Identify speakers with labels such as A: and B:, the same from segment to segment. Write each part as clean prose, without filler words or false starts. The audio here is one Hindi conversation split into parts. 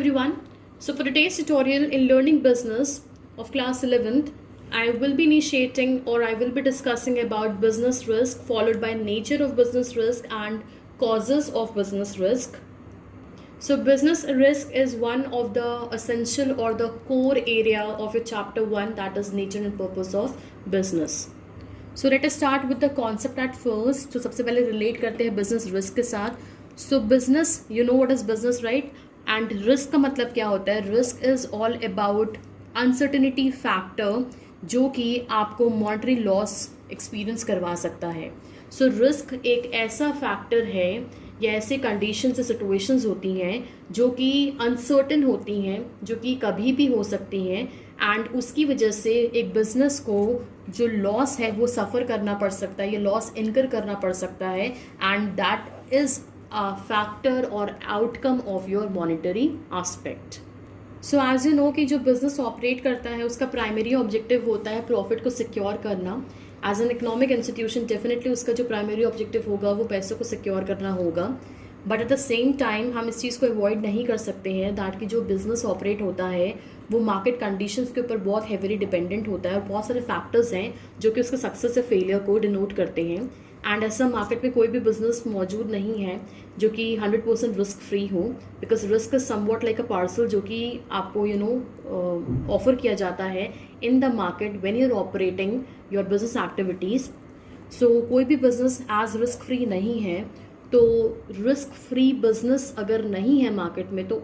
A: everyone. So for today's tutorial in learning business of class 11th, I will be initiating or I will be discussing about business risk followed by nature of business risk and causes of business risk. So business risk is one of the essential or the core area of your chapter 1, that is nature and purpose of business. So let us start with the concept at first. तो सबसे पहले relate करते हैं business risk के साथ. So business, you know what is business, right? And risk का मतलब क्या होता है? Risk is all about uncertainty factor जो कि आपको monetary loss experience करवा सकता है. So risk एक ऐसा factor है या ऐसे कंडीशंस या सिचुएशंस होती हैं जो कि अनसर्टेन होती हैं, जो कि कभी भी हो सकती हैं, एंड उसकी वजह से एक बिजनेस को जो लॉस है वो सफ़र करना पड़ सकता है, ये लॉस इनकर करना पड़ सकता है, and that is a factor और outcome of your monetary aspect. So as you know कि जो बिजनेस ऑपरेट करता है उसका प्राइमरी ऑब्जेक्टिव होता है प्रॉफिट को सिक्योर करना. As an economic institution definitely उसका जो प्राइमरी ऑब्जेक्टिव होगा वो पैसों को सिक्योर करना होगा. But at the same time हम इस चीज़ को अवॉइड नहीं कर सकते हैं दैट कि जो बिज़नेस ऑपरेट होता है वो मार्केट कंडीशंस के ऊपर बहुत हेवीली डिपेंडेंट होता है और बहुत सारे फैक्टर्स हैं जो कि उसके सक्सेस या फेलियर को डिनोट करते हैं. एंड ऐसा मार्केट में कोई भी बिजनेस मौजूद नहीं है जो कि 100% रिस्क फ्री हो, because risk is somewhat like a parcel जो कि आपको ऑफर किया जाता है in the market when you are operating your business activities. So कोई भी बिजनेस एज रिस्क फ्री नहीं है. तो रिस्क फ्री बिजनेस अगर नहीं है मार्केट में तो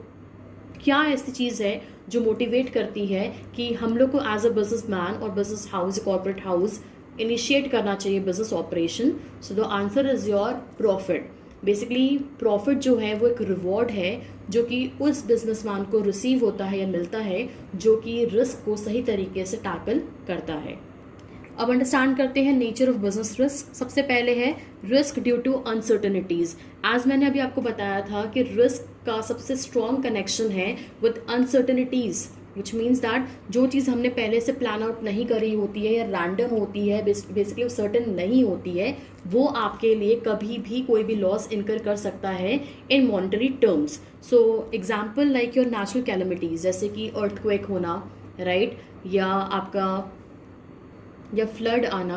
A: क्या ऐसी चीज़ है जो मोटिवेट करती है कि हम लोग को एज अ बिजनेस मैन और business house, corporate house initiate करना चाहिए business operation. So the answer is your profit. Basically profit जो है वो एक रिवॉर्ड है जो कि उस बिजनेसमैन को रिसीव होता है या मिलता है जो कि रिस्क को सही तरीके से टैकल करता है. अब अंडरस्टैंड करते हैं नेचर ऑफ बिजनेस रिस्क. सबसे पहले है risk due to uncertainties. As मैंने अभी आपको बताया था कि रिस्क का सबसे स्ट्रॉन्ग कनेक्शन है with uncertainties, which means that जो चीज़ हमने पहले से प्लान आउट नहीं करी होती है या रैंडम होती है, बेसिकली सर्टन नहीं होती है, वो आपके लिए कभी भी कोई भी लॉस इनकर कर सकता है इन monetary terms. So example like your natural calamities जैसे कि अर्थक्वेक होना, राइट, या फ्लड आना,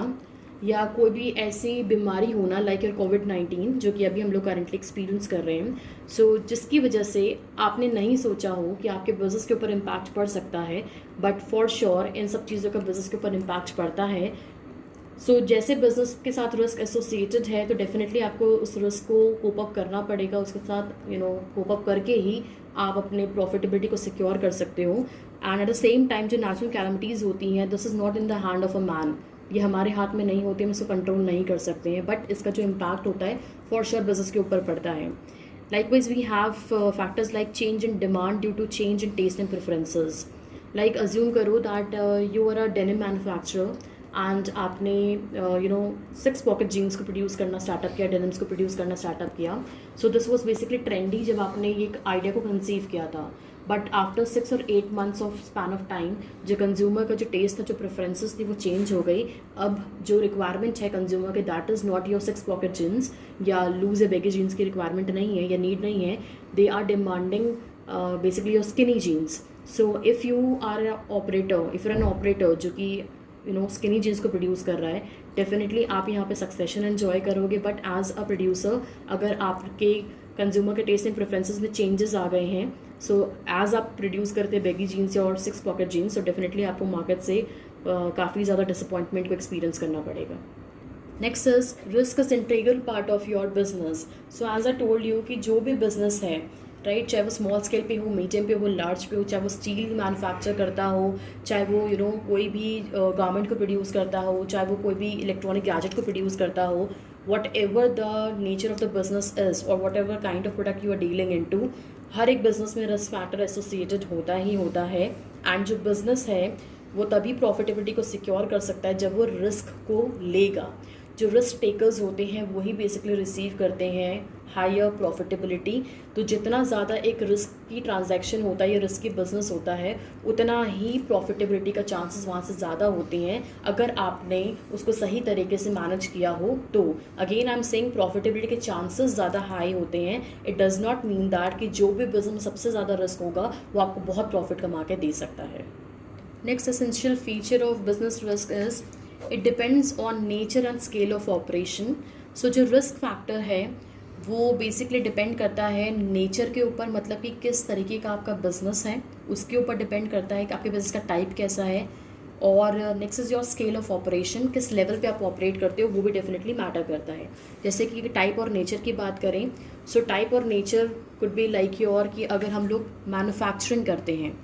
A: या कोई भी ऐसी बीमारी होना लाइक योर कोविड-19 जो कि अभी हम लोग करंटली एक्सपीरियंस कर रहे हैं. सो जिसकी वजह से आपने नहीं सोचा हो कि आपके बिजनेस के ऊपर इम्पैक्ट पड़ सकता है, बट फॉर श्योर इन सब चीज़ों का बिजनेस के ऊपर इम्पैक्ट पड़ता है. सो जैसे बिजनेस के साथ रिस्क एसोसिएटेड है तो डेफिनेटली आपको उस रिस्क को कोप अप करना पड़ेगा. उसके साथ कोप अप करके ही आप अपने प्रॉफिटेबिलिटी को सिक्योर कर सकते हो. And eight the same time जो नेचुरल कैलमिटीज़ होती हैं, this is not in the hand of a man. ये हमारे हाथ में नहीं होती, हम इसको कंट्रोल नहीं कर सकते हैं, बट इसका जो इम्पैक्ट होता है फॉर श्योर बिजनेस के ऊपर पड़ता है. Likewise we have factors like change in demand due to change in taste and preferences. Like assume करो that you are a denim manufacturer and आपने 6 पॉकेट जीन्स को प्रोड्यूस करना स्टार्टअप किया, डेनिम्स को प्रोड्यूस करना स्टार्टअप किया. So this was basically trendy जब आपने ये आइडिया को कंसीव किया था. बट आफ्टर 6 और 8 months of span of time जो कंज्यूमर का जो टेस्ट था, जो प्रेफरेंसेस थी, वो चेंज हो गई. अब जो रिक्वायरमेंट है कंज्यूमर के, that is not your 6 pocket jeans या लूज या बेगी जीन्स की रिक्वायरमेंट नहीं है या नीड नहीं है. They are demanding basically your skinny jeans. So if you are an operator जो कि स्किनी जीन्स को प्रोड्यूस कर रहा है, डेफिनेटली आप यहाँ पे सक्सेशन एंजॉय करोगे. बट एज अ प्रोड्यूसर अगर आपके कंज्यूमर के टेस्ट एंड प्रेफरेंसेस में चेंजेस आ गए हैं, सो एज आप प्रोड्यूस करते हैं बेगी जीन्स और 6 पॉकेट जीन्स, तो डेफिनेटली आपको मार्केट से काफ़ी ज़्यादा डिसअपॉइंटमेंट को एक्सपीरियंस करना पड़ेगा. Next is risk is integral part of your business. So as I told you कि जो भी बिजनेस है, राइट, चाहे वो स्मॉल स्केल पे हो, मीडियम पे हो, लार्ज पे हो, चाहे वो स्टील मैन्युफैक्चर करता हो, चाहे वो कोई भी गारमेंट को प्रोड्यूस करता हो, चाहे वो कोई भी इलेक्ट्रॉनिक गैजेट को प्रोड्यूस करता हो, whatever the nature of the business is or whatever kind of product you are dealing into, हर एक बिजनेस में रिस्क फैक्टर एसोसिएटेड होता ही होता है. एंड जो बिजनेस है वो तभी प्रॉफिटेबिलिटी को सिक्योर कर सकता है जब वो रिस्क को लेगा. जो रिस्क टेकर्स होते हैं वही बेसिकली रिसीव करते हैं हायर प्रॉफिटेबिलिटी। तो जितना ज़्यादा एक रिस्क की ट्रांजैक्शन होता है या रिस्क की बिजनेस होता है, उतना ही प्रॉफिटेबिलिटी का चांसेस वहाँ से ज़्यादा होते हैं अगर आपने उसको सही तरीके से मैनेज किया हो तो। Again I am saying profitability के चांसेस ज़्यादा हाई होते हैं। It does not mean that कि जो भी बिजनेस सबसे ज़्यादा रिस्क होगा वो आपको बहुत प्रॉफिट कमा के दे सकता है। Next essential feature of business risk is it depends on nature and scale of operation. So जो रिस्क फैक्टर है वो बेसिकली डिपेंड करता है नेचर के ऊपर, मतलब कि किस तरीके का आपका बिजनेस है उसके ऊपर डिपेंड करता है कि आपके बिजनेस का टाइप कैसा है। और next is your scale of operation, किस लेवल पे आप ऑपरेट करते हो वो भी डेफिनेटली मैटर करता है। जैसे कि टाइप और नेचर की बात करें, सो टाइप और nature could be like your कि अगर हम लोग मैन्युफैक्चरिंग करते हैं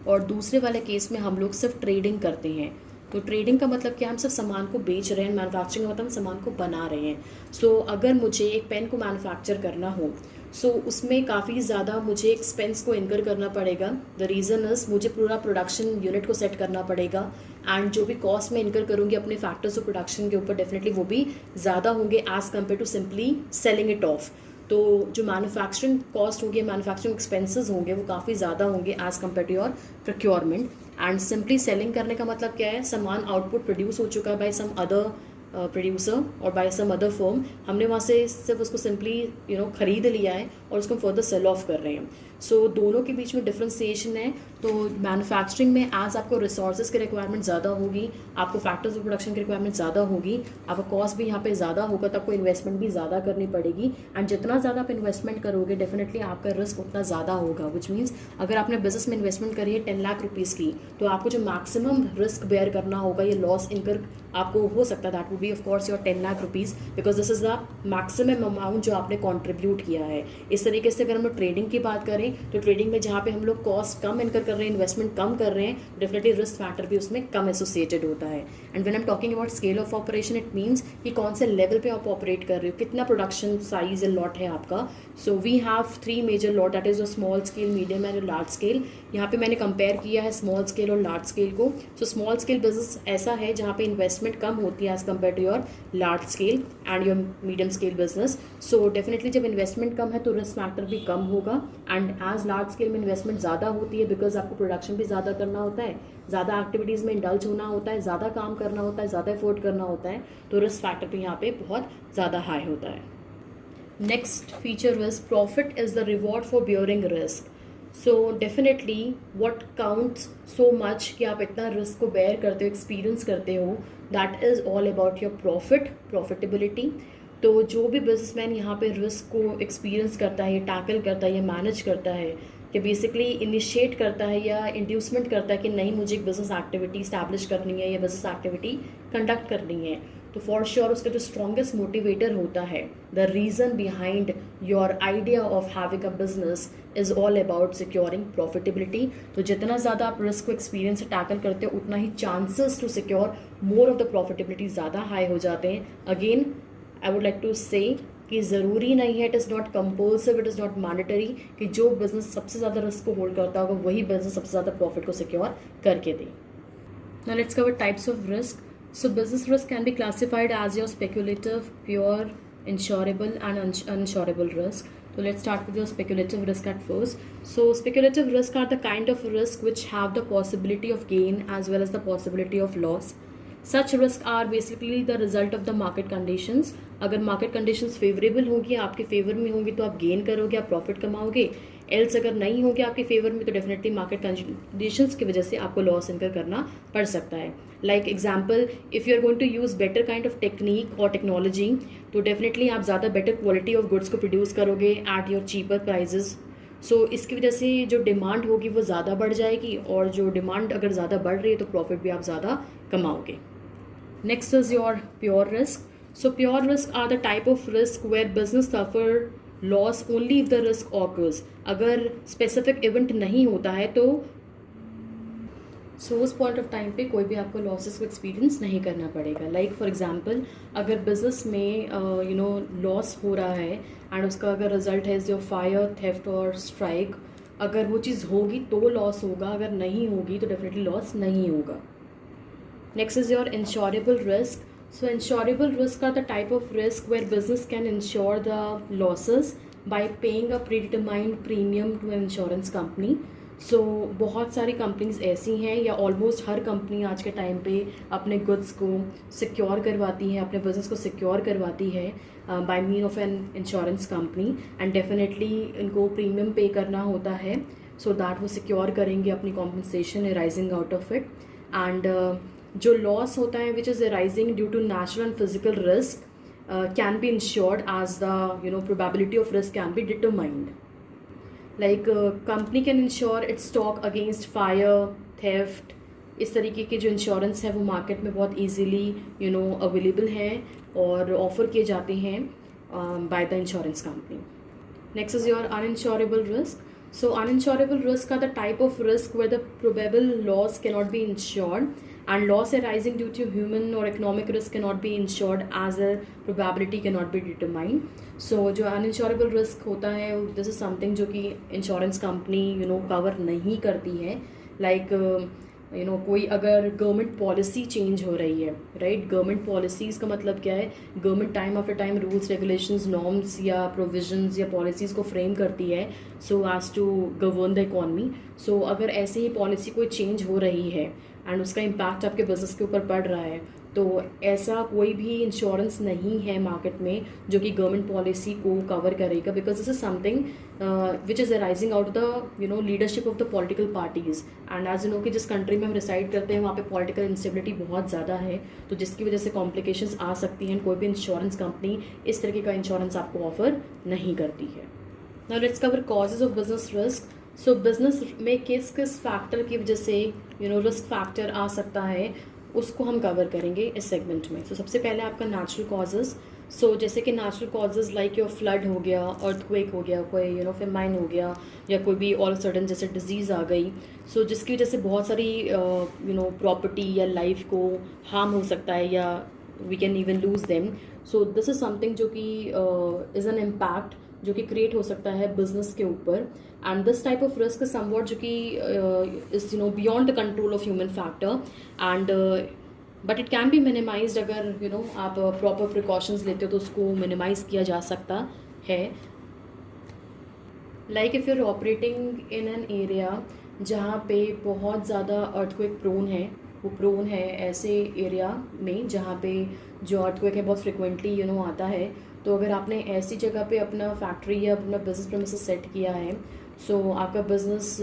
A: और दूसरे वाले केस में हम लोग सिर्फ ट्रेडिंग करते हैं। तो ट्रेडिंग का मतलब क्या, हम सिर्फ सामान को बेच रहे हैं, मैन्युफैक्चरिंग का मतलब हम सामान को बना रहे हैं। सो अगर मुझे एक पेन को मैन्युफैक्चर करना हो सो उसमें काफ़ी ज़्यादा मुझे एक्सपेंस को इनकर करना पड़ेगा। द रीज़न इज़ मुझे पूरा प्रोडक्शन यूनिट को सेट करना पड़ेगा एंड जो भी कॉस्ट मैं इनकर करूँगी अपने फैक्टर्स ऑफ प्रोडक्शन के ऊपर डेफिनेटली वो भी ज़्यादा होंगे as compare to simply selling it off. तो जो मैन्युफैक्चरिंग कॉस्ट होगी, मैन्युफैक्चरिंग एक्सपेंसेस होंगे वो काफ़ी ज़्यादा होंगे as compare to your procurement. And simply selling करने का मतलब क्या है, सामान आउटपुट प्रोड्यूस हो चुका है बाय सम अदर प्रोड्यूसर और बाय सम अदर फर्म, हमने वहाँ से सिर्फ उसको सिंपली खरीद लिया है और उसको फर्दर सेल ऑफ कर रहे हैं। सो दोनों के बीच में डिफ्रेंसिएशन है। तो मैन्युफैक्चरिंग में एज आपको रिसोर्सेज की रिक्वायरमेंट ज़्यादा होगी, आपको फैक्टर्स ऑफ प्रोडक्शन की रिक्वायरमेंट ज़्यादा होगी, आपका कॉस्ट भी यहाँ पे ज़्यादा होगा, तो आपको इन्वेस्टमेंट भी ज़्यादा करनी पड़ेगी। एंड जितना ज़्यादा आप इन्वेस्टमेंट करोगे डेफिनेटली आपका रिस्क उतना ज़्यादा होगा। विच मीन्स अगर आपने बिजनेस में इन्वेस्टमेंट करी है 10 लाख रुपीज़ की, तो आपको जो मैक्सिमम रिस्क बेयर करना होगा ये लॉस इनकर आपको हो सकता है, that would be of course your 10 lakh rupees, because this is the maximum amount जो आपने कॉन्ट्रीब्यूट किया है। इस तरीके से अगर हम लोग ट्रेडिंग की बात करें तो ट्रेडिंग में जहाँ पे हम लोग कॉस्ट कम इनकर कर रहे हैं, इन्वेस्टमेंट कम कर रहे हैं, डेफिनेटली रिस्क फैक्टर भी उसमें कम एसोसिएटेड होता है। And when I am talking about scale of operation, it means कि कौन से लेवल पे आप ऑपरेट कर रहे हो, कितना प्रोडक्शन साइज या लॉट है आपका। So we have 3 major lot, that is a small scale, medium and large scale. यहाँ पे मैंने कंपेयर किया है स्मॉल स्केल और लार्ज स्केल को। सो स्मॉल स्केल बिजनेस ऐसा है जहाँ पे इन्वेस्टमेंट कम होती है as compare to your large scale and your medium scale business. So definitely जब इन्वेस्टमेंट कम है तो रिस्क फैक्टर भी कम होगा। एंड एज लार्ज स्केल में इन्वेस्टमेंट ज़्यादा होती है बिकॉज आपको प्रोडक्शन भी ज़्यादा करना होता है, ज़्यादा एक्टिविटीज़ में इंडल्ज होना होता है, ज़्यादा काम करना होता है, ज़्यादा एफोर्ट करना होता है, तो रिस्क फैक्टर भी यहाँ पे बहुत ज़्यादा हाई होता है। Next feature is profit is the reward for bearing risk. So definitely what counts so much कि आप इतना रिस्क को बेयर करते हो, एक्सपीरियंस करते हो, that is all about your profitability. तो जो भी बिजनेसमैन यहाँ पे रिस्क को एक्सपीरियंस करता है, टैकल करता है या मैनेज करता है, कि बेसिकली इनिशिएट करता है या इंड्यूसमेंट करता है कि नहीं मुझे एक बिजनेस एक्टिविटी स्टैब्लिश करनी है या बिजनेस एक्टिविटी कंडक्ट करनी है, तो फॉर श्योर उसका जो स्ट्रॉन्गेस्ट मोटिवेटर होता है, the reason behind your idea of having a business is all about securing profitability. तो जितना ज़्यादा आप रिस्क को एक्सपीरियंस से टैकल करते हो उतना ही chances to secure more of the profitability ज़्यादा हाई हो जाते हैं। Again I would like to say कि ज़रूरी नहीं है, it is not compulsive, it is not mandatory कि जो बिजनेस सबसे ज़्यादा रिस्क को होल्ड करता होगा वही बिजनेस सबसे ज़्यादा प्रॉफिट को सिक्योर करके दे। Now let's cover types of risk. So business risk can be classified as your speculative, pure, insurable and uninsurable risk. So let's start with your speculative risk at first. So speculative risk are the kind of risk which have the possibility of gain as well as the possibility of loss. Such risks are basically the result of the market conditions. अगर market conditions favorable होंगी, आपके फेवर में होंगी तो आप गेन करोगे, आप प्रॉफिट कमाओगे। एल्स अगर नहीं होंगे आपके फेवर में तो डेफिनेटली मार्केट कंडीशंस की वजह से आपको लॉस इनकर करना पड़ सकता है। Like example, if you are going to use better kind of technique और टेक्नोलॉजी तो डेफिनेटली आप ज़्यादा बेटर क्वालिटी ऑफ गुड्स को प्रोड्यूस करोगे at your cheaper prices. So इसकी वजह से जो डिमांड होगी वो ज़्यादा बढ़ जाएगी और जो डिमांड अगर ज़्यादा बढ़ रही है तो प्रॉफिट भी आप ज़्यादा कमाओगे। Next is your pure risk. So pure risk are the type of risk where business suffer loss only if the risk occurs. अगर स्पेसिफिक इवेंट नहीं होता है तो उस पॉइंट ऑफ टाइम पे कोई भी आपको लॉसेस को एक्सपीरियंस नहीं करना पड़ेगा। लाइक फॉर एग्जांपल, अगर बिजनेस में लॉस हो रहा है एंड उसका अगर रिजल्ट है जो फायर, थेफ्ट और स्ट्राइक, अगर वो चीज़ होगी तो लॉस होगा, अगर नहीं होगी तो डेफिनेटली लॉस नहीं होगा। Next is your insurable risk. So insurable risk are the type of risk where business can insure the losses by paying a predetermined premium to an insurance company. So बहुत सारी कंपनीज ऐसी हैं या ऑलमोस्ट हर कंपनी आज के टाइम पे अपने गुड्स को सिक्योर करवाती है, अपने बिजनेस को सिक्योर करवाती है by mean of an insurance company, and definitely इनको प्रीमियम पे करना होता है सो दैट वो सिक्योर करेंगे अपनी compensation arising out of it. And जो लॉस होता है which is arising due to natural and physical risk can be insured as the probability of risk can be determined. Like company can insure its stock against fire, theft. इस तरीके के जो इंश्योरेंस है वो मार्केट में बहुत ईजीली अवेलेबल हैं और ऑफर किए जाते हैं by the insurance company. Next is your uninsurable risk. So uninsurable risk are the type of risk where the probable loss cannot be insured, and loss arising due to human or economic risk cannot be insured as a probability cannot be determined. So जो uninsurable risk होता है this is something जो कि insurance company cover नहीं करती है. Like कोई अगर गवर्नमेंट पॉलिसी चेंज हो रही है, राइट, गवर्नमेंट पॉलिसीज़ का मतलब क्या है, government time after time rules regulations norms या प्रोविजंस या पॉलिसीज़ को फ्रेम करती है so as to govern the economy. So अगर ऐसे ही पॉलिसी कोई चेंज हो रही है एंड उसका इम्पैक्ट आपके बिजनेस के ऊपर पड़ रहा है, तो ऐसा कोई भी इंश्योरेंस नहीं है मार्केट में जो कि गवर्नमेंट पॉलिसी को कवर करेगा, because this is something which is arising out the leadership of the political parties. And as कि जिस कंट्री में हम रिसाइड करते हैं वहाँ पे पॉलिटिकल इंस्टेबिलिटी बहुत ज़्यादा है, तो जिसकी वजह से कॉम्प्लिकेशंस आ सकती हैं. कोई भी इंश्योरेंस कंपनी इस तरीके का इंश्योरेंस आपको ऑफर नहीं करती है. Now let's cover causes of business risk. So business में किस किस फैक्टर की वजह से रिस्क फैक्टर आ सकता है उसको हम कवर करेंगे इस सेगमेंट में. तो सबसे पहले आपका नेचुरल कॉजेज़. सो जैसे कि natural causes like your flood हो गया, अर्थक्वेक हो गया, कोई फेमाइन हो गया, या कोई भी ऑल सडन जैसे डिजीज़ आ गई, सो जिसकी वजह से बहुत सारी प्रॉपर्टी या लाइफ को हार्म हो सकता है या we can even lose them. So this is something जो कि इज़ एन इम्पैक्ट जो कि क्रिएट हो सकता है बिजनेस के ऊपर. And this type of risk somewhat जो कि is beyond the control of human factor, and but it can be minimised. अगर आप प्रॉपर प्रिकॉशंस लेते हो तो उसको मिनिमाइज किया जा सकता है. Like if you're operating in an area जहाँ पे बहुत ज़्यादा अर्थक्वेक प्रोन है, वो प्रोन है ऐसे एरिया में जहाँ पे जो अर्थक्वेक है बहुत फ्रिक्वेंटली आता है, तो अगर आपने ऐसी जगह पे अपना फैक्ट्री या अपना बिजनेस प्रेमिसेस सेट किया है, सो आपका बिजनेस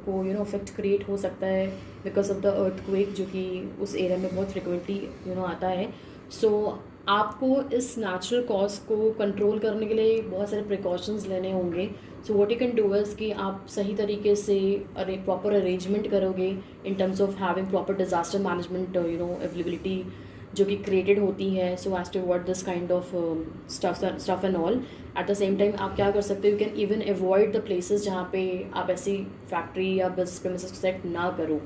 A: को इफेक्ट क्रिएट हो सकता है बिकॉज ऑफ द अर्थक्वेक जो कि उस एरिया में बहुत फ्रिक्वेंटली आता है. सो आपको इस नेचुरल कॉज को कंट्रोल करने के लिए बहुत सारे प्रिकॉशंस लेने होंगे. So what you can do is कि आप सही तरीके से प्रॉपर अरेंजमेंट करोगे in terms of having proper disaster management availability जो कि क्रिएटेड होती है, so as to avoid this kind of stuff and all. At the same time आप क्या कर सकते हो, you can even avoid the places जहाँ पे आप ऐसी फैक्ट्री या बिजनेस प्रेमिसेस सेट ना करो.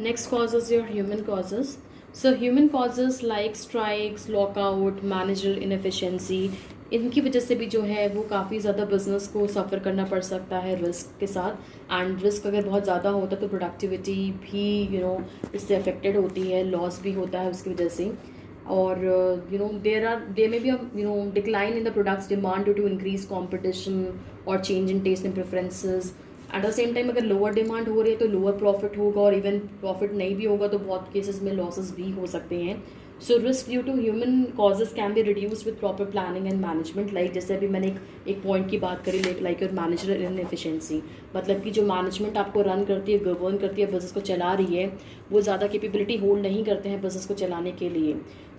A: Next cause is your human causes. So human causes like strikes, lockout, manager inefficiency, इनकी वजह से भी जो है वो काफ़ी ज़्यादा बिजनेस को सफ़र करना पड़ सकता है रिस्क के साथ. एंड रिस्क अगर बहुत ज़्यादा होता है तो प्रोडक्टिविटी भी इससे अफेक्टेड होती है, लॉस भी होता है उसकी वजह से. और there may be decline in the products demand due to increase competition और change in taste and preferences. At the same time अगर लोअर डिमांड हो रही है तो लोअर प्रॉफिट होगा, और इवन प्रॉफिट नहीं भी होगा तो बहुत केसेस में लॉसेस भी हो सकते हैं. So risk due to human causes can be reduced with proper planning and management. Like जैसे अभी मैंने एक पॉइंट की बात करी, लाइक योर मैनेजर इनएफिशिएंसी, मतलब कि जो मैनेजमेंट आपको रन करती है, गवर्न करती है, बिजनेस को चला रही है, वो ज़्यादा कैपेबिलिटी होल्ड नहीं करते हैं बिजनेस को चलाने के लिए.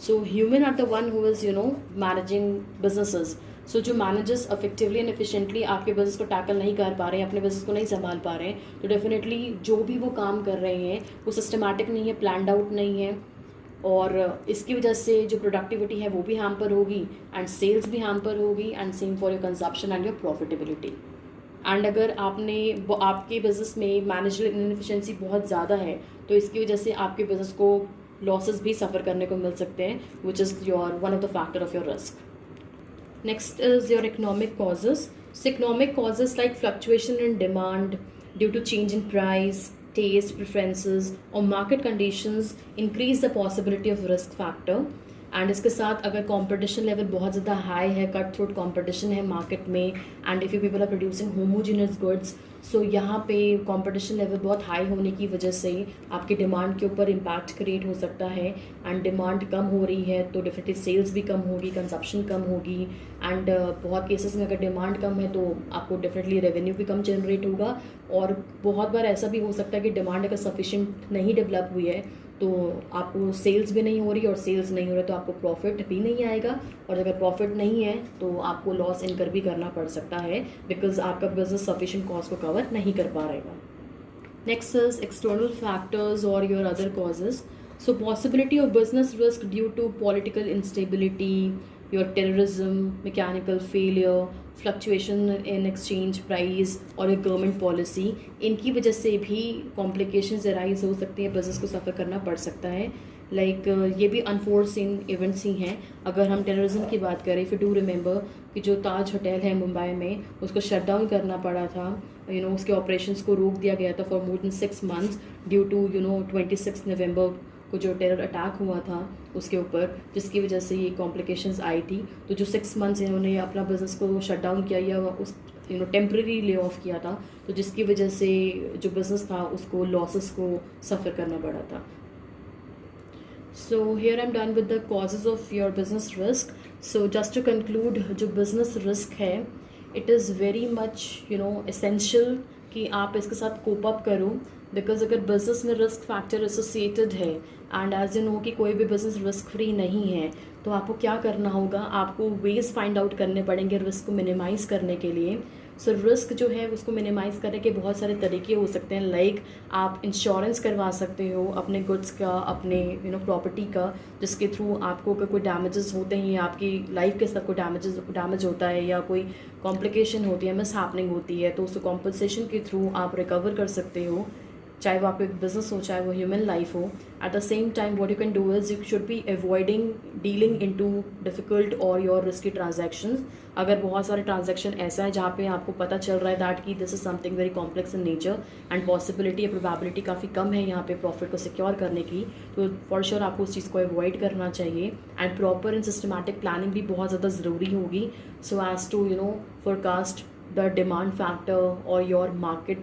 A: So human are the one who is managing businesses. So जो मैनेजर्स इफेक्टिवली एंड एफिशिएंटली आपके बिजनेस को टैकल नहीं कर पा रहे हैं, अपने बिजनेस को नहीं संभाल पा रहे हैं, तो डेफिनेटली जो भी वो काम कर रहे हैं वो सिस्टमैटिक नहीं है, प्लान्ड आउट नहीं है, और इसकी वजह से जो प्रोडक्टिविटी है वो भी हैम्पर होगी एंड सेल्स भी हैम्पर होगी, and same for your consumption and your profitability. And अगर आपके बिजनेस में मैनेजरियल इनएफिशिएंसी बहुत ज़्यादा है तो इसकी वजह से आपके बिजनेस को लॉसेस भी सफ़र करने को मिल सकते हैं, which is your one of the factor of your risk. Next is your economic causes. So economic causes like fluctuation in demand due to change in price, taste preferences or market conditions increase the possibility of risk factor. And इसके साथ अगर कंपटीशन लेवल बहुत ज़्यादा हाई है, कट थ्रोट कंपटीशन है मार्केट में, and if you people are producing homogeneous goods, so यहाँ पे कंपटीशन लेवल बहुत हाई होने की वजह से आपकी डिमांड के ऊपर इम्पैक्ट क्रिएट हो सकता है. एंड डिमांड कम हो रही है तो डेफिनेटली सेल्स भी कम होगी, कंजप्शन कम होगी. एंड बहुत केसेस में अगर डिमांड कम है तो आपको डेफिनेटली रेवेन्यू भी कम जनरेट होगा. और बहुत बार ऐसा भी हो सकता है कि डिमांड अगर सफिशिएंट नहीं डेवलप हुई है तो आपको सेल्स भी नहीं हो रही, और सेल्स नहीं हो रही तो आपको प्रॉफिट भी नहीं आएगा. और अगर प्रॉफिट नहीं है तो आपको लॉस इनकर भी करना पड़ सकता है, बिकॉज आपका बिजनेस सफिशिएंट कॉस्ट को कवर नहीं कर पा रहेगा. नेक्स्ट इज एक्सटर्नल फैक्टर्स और your other causes. So possibility of business risk due to political instability, your terrorism, mechanical failure, fluctuation in exchange price और एक गवर्नमेंट पॉलिसी, इनकी वजह से भी कॉम्प्लिकेशंस अराइज हो सकती हैं, बिजनेस को सफ़र करना पड़ सकता है. लाइक ये भी अनफोर्सिन इवेंट्स ही हैं. अगर हम टेररिज्म की बात करें, इफ़ यू डू रिमेंबर कि जो ताज होटल है मुंबई में, उसको शट डाउन करना पड़ा था. उसके ऑपरेशंस को रोक दिया गया था for more than 6 months due to 26 नवंबर को जो टेरर अटैक हुआ था उसके ऊपर, जिसकी वजह से ये कॉम्प्लिकेशंस आई थी. तो जो 6 months इन्होंने अपना बिजनेस को शट डाउन किया या उस टेम्प्रेरी ले ऑफ किया था, तो जिसकी वजह से जो बिज़नेस था उसको लॉसेस को सफ़र करना पड़ा था. So here I am done with the causes of your business risk. So just to conclude, जो बिजनेस रिस्क है it is very much essential कि आप इसके साथ कोप अप करो, बिकॉज अगर बिजनेस में रिस्क फैक्टर एसोसिएटेड है, एंड एज यू नो कि कोई भी बिजनेस रिस्क फ्री नहीं है, तो आपको क्या करना होगा, आपको वेज फाइंड आउट करने पड़ेंगे रिस्क को मिनिमाइज़ करने के लिए. सो रिस्क जो है उसको मिनिमाइज़ करने के बहुत सारे तरीके हो सकते हैं. लाइक आप इंश्योरेंस करवा सकते हो अपने गुड्स का, अपने प्रॉपर्टी का, जिसके थ्रू आपको अगर कोई डैमेजेस होते हैं, आपकी लाइफ के साथ कोई डैमेज होता है या कोई कॉम्प्लिकेशन होती है, मिस हैपनिंग होती है, तो उसको कॉम्पनसेशन के थ्रू आप रिकवर कर सकते हो, चाहे वो आपका एक बिजनेस हो, चाहे वो ह्यूमन लाइफ हो. Eight the same time what you can do is you should be avoiding dealing into difficult और योर रिस्की ट्रांजैक्शंस. अगर बहुत सारे ट्रांजैक्शन ऐसा है जहाँ पे आपको पता चल रहा है दैट कि this is something very complex in nature and possibility या प्रोबेबिलिटी काफ़ी कम है यहाँ पे प्रॉफिट को सिक्योर करने की, तो फॉर श्योर आपको उस चीज़ को अवॉइड करना चाहिए. And proper and systematic planning भी बहुत ज़्यादा ज़रूरी होगी, so as to forecast the demand factor और योर मार्केट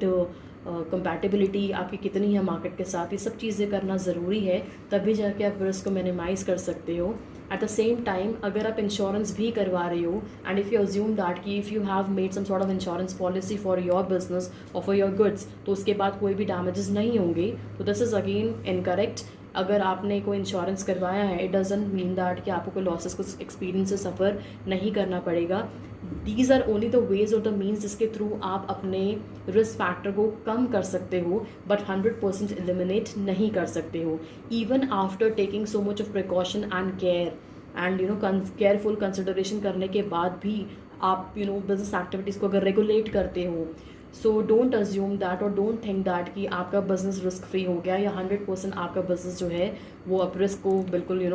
A: कंपैटिबिलिटी आपकी कितनी है मार्केट के साथ. ये सब चीज़ें करना ज़रूरी है, तभी जाके आप रिस्क को मिनिमाइज़ कर सकते हो. एट द सेम टाइम अगर आप इंश्योरेंस भी करवा रहे हो, and if you assume that कि if you have made some sort of insurance policy for your business और फॉर योर गुड्स, तो उसके बाद कोई भी डैमेजेस नहीं होंगे, तो दिस इज़ अगेन इनकरेक्ट. अगर आपने कोई इंश्योरेंस करवाया है, इट डजंट मीन दैट कि आपको कोई लॉसेस को एक्सपीरियंस से सफ़र नहीं करना पड़ेगा. These are only the ways और द मीन्स जिसके थ्रू आप अपने रिस्क फैक्टर को कम कर सकते हो, बट 100% एलिमिनेट नहीं कर सकते हो. Even after taking so much of precaution and care and careful consideration करने के बाद भी आप बिजनेस एक्टिविटीज़ को अगर रेगुलेट करते हो, सो डोंट अज्यूम दैट और डोंट थिंक दैट कि आपका बिजनेस रिस्क फ्री हो गया या 100% आपका बिजनेस जो है वो अब रिस्क को बिल्कुल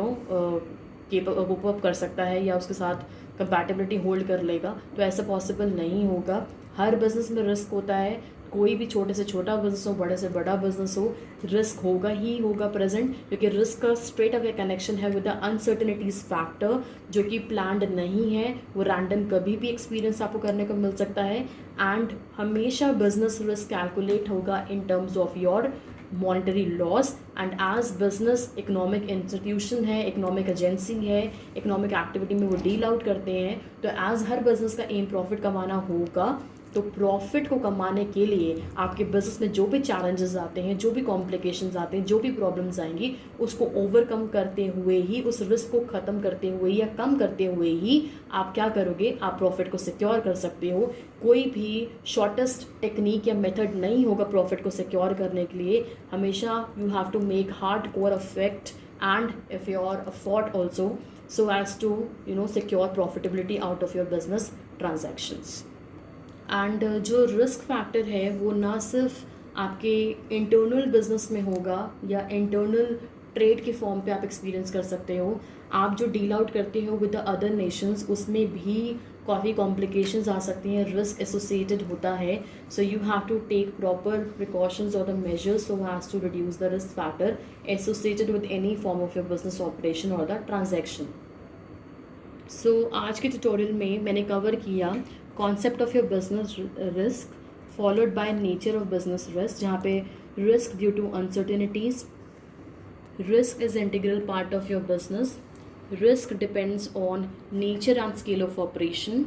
A: कोप अप कर सकता है या उसके साथ कंपैटिबिलिटी होल्ड कर लेगा. तो ऐसा पॉसिबल नहीं होगा. हर बिजनेस में रिस्क होता है, कोई भी छोटे से छोटा बिजनेस हो, बड़े से बड़ा बिजनेस हो, रिस्क होगा ही होगा प्रेजेंट, क्योंकि रिस्क का स्ट्रेट अवे कनेक्शन है विद द अनसर्टेनिटीज फैक्टर, जो कि प्लान्ड नहीं है, वो रैंडम कभी भी एक्सपीरियंस आपको करने को मिल सकता है. एंड हमेशा बिजनेस रिस्क कैलकुलेट होगा in terms of your monetary loss. And as business economic institution है, इकोनॉमिक एजेंसी है, इकोनॉमिक एक्टिविटी में वो डील आउट करते हैं, तो एज हर बिजनेस का एम प्रॉफिट कमाना होगा. तो प्रॉफिट को कमाने के लिए आपके बिजनेस में जो भी चैलेंजेस आते हैं, जो भी कॉम्प्लिकेशंस आते हैं, जो भी प्रॉब्लम्स आएंगी, उसको ओवरकम करते हुए ही, उस रिस्क को ख़त्म करते हुए या कम करते हुए ही आप क्या करोगे, आप प्रॉफिट को सिक्योर कर सकते हो. कोई भी शॉर्टेस्ट टेक्निक या मेथड नहीं होगा प्रॉफिट को सिक्योर करने के लिए. हमेशा you have to make hard core effect and if your effort also, so as to secure profitability out of your business transactions. And जो रिस्क फैक्टर है वो ना सिर्फ आपके इंटरनल बिजनेस में होगा या इंटरनल ट्रेड के फॉर्म पे आप एक्सपीरियंस कर सकते हो. आप जो डील आउट करते हो विद द अदर नेशंस, उसमें भी काफ़ी कॉम्प्लिकेशंस आ सकती हैं, रिस्क एसोसिएटेड होता है. So you have to take proper precautions और the measures so has to reduce the risk factor associated with any form of your business operation और द ट्रांजैक्शन. सो आज के ट्यूटोरियल में मैंने कवर किया concept of your business risk followed by nature of business risk, जहाँ पे risk due to uncertainties, risk is integral part of your business, risk depends on nature and scale of operation,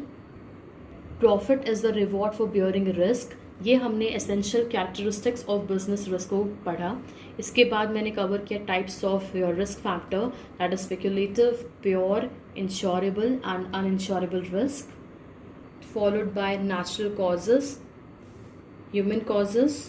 A: profit is the reward for bearing risk. ये हमने essential characteristics of business risk को पढ़ा. इसके बाद मैंने कवर किया types of your risk factor, that is speculative, pure, insurable and uninsurable risk, followed by natural causes, human causes,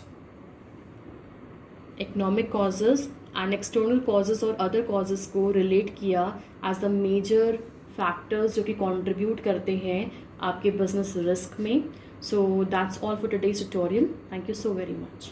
A: economic causes and external causes और अदर कॉजेज को रिलेट किया एज द मेजर फैक्टर्स जो कि कंट्रीब्यूट करते हैं आपके बिजनेस रिस्क में. So that's all for today's tutorial. Thank you so very much.